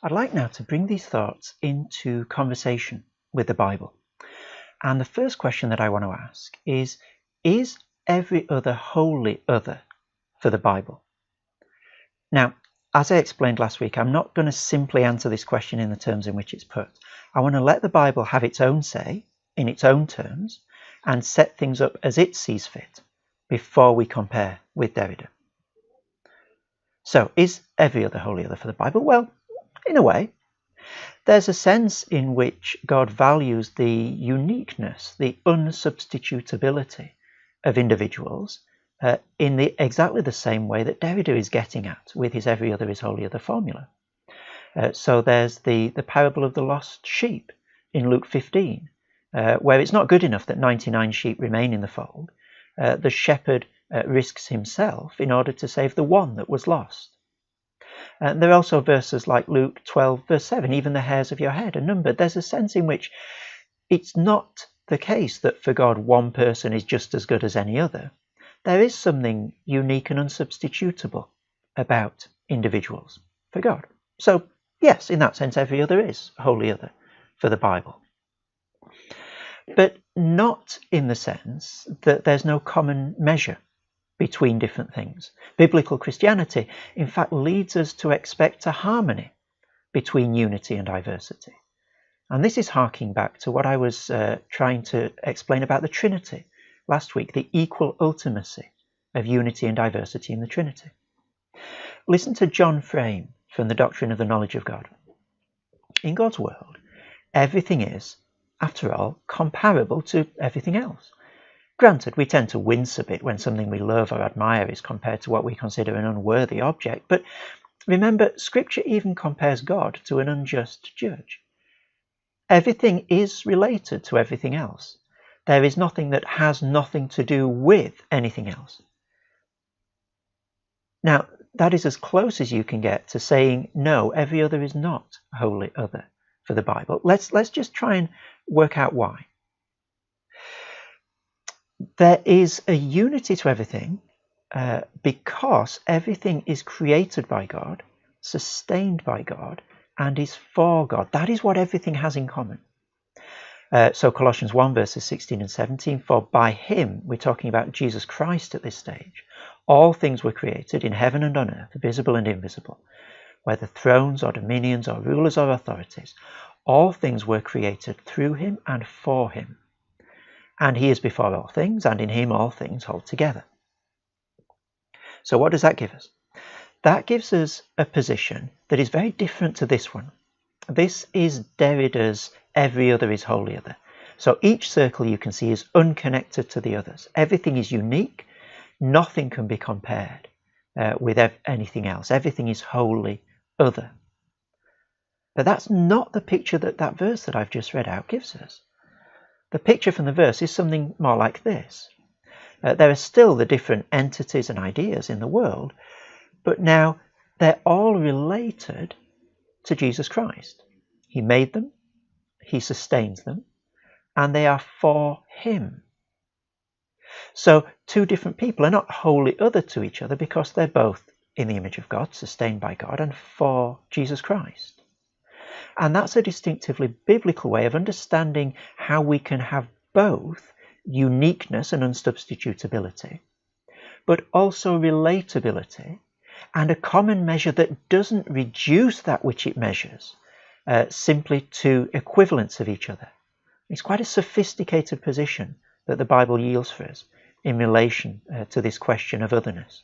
I'd like now to bring these thoughts into conversation with the Bible. And the first question that I want to ask is every other wholly other for the Bible? Now, as I explained last week, I'm not going to simply answer this question in the terms in which it's put. I want to let the Bible have its own say, in its own terms, and set things up as it sees fit before we compare with Derrida. So, is every other wholly other for the Bible? Well, in a way. There's a sense in which God values the uniqueness, the unsubstitutability of individuals in exactly the same way that Derrida is getting at with his every other is wholly other formula. So there's the parable of the lost sheep in Luke 15, where it's not good enough that 99 sheep remain in the fold. The shepherd risks himself in order to save the one that was lost. There are also verses like Luke 12 verse 7, even the hairs of your head are numbered. There's a sense in which it's not the case that for God one person is just as good as any other. There is something unique and unsubstitutable about individuals for God. So yes, in that sense, every other is wholly other for the Bible. But not in the sense that there's no common measure between different things. Biblical Christianity, in fact, leads us to expect a harmony between unity and diversity. And this is harking back to what I was trying to explain about the Trinity last week, the equal ultimacy of unity and diversity in the Trinity. Listen to John Frame from the Doctrine of the Knowledge of God. In God's world, everything is, after all, comparable to everything else. Granted, we tend to wince a bit when something we love or admire is compared to what we consider an unworthy object, but remember, Scripture even compares God to an unjust judge. Everything is related to everything else. There is nothing that has nothing to do with anything else. Now, that is as close as you can get to saying, no, every other is not wholly other for the Bible. Let's just try and work out why. There is a unity to everything because everything is created by God, sustained by God, and is for God. That is what everything has in common. So Colossians 1 verses 16 and 17, for by him, we're talking about Jesus Christ at this stage, all things were created in heaven and on earth, visible and invisible, whether thrones or dominions or rulers or authorities. All things were created through him and for him. And he is before all things, and in him all things hold together. So what does that give us? That gives us a position that is very different to this one. This is Derrida's every other is wholly other. So each circle you can see is unconnected to the others. Everything is unique. Nothing can be compared with anything else. Everything is wholly other. But that's not the picture that verse that I've just read out gives us. The picture from the verse is something more like this. There are still the different entities and ideas in the world, but now they're all related to Jesus Christ. He made them, he sustains them, and they are for him. So two different people are not wholly other to each other because they're both in the image of God, sustained by God, and for Jesus Christ. And that's a distinctively biblical way of understanding how we can have both uniqueness and unsubstitutability, but also relatability and a common measure that doesn't reduce that which it measures simply to equivalents of each other. It's quite a sophisticated position that the Bible yields for us in relation to this question of otherness.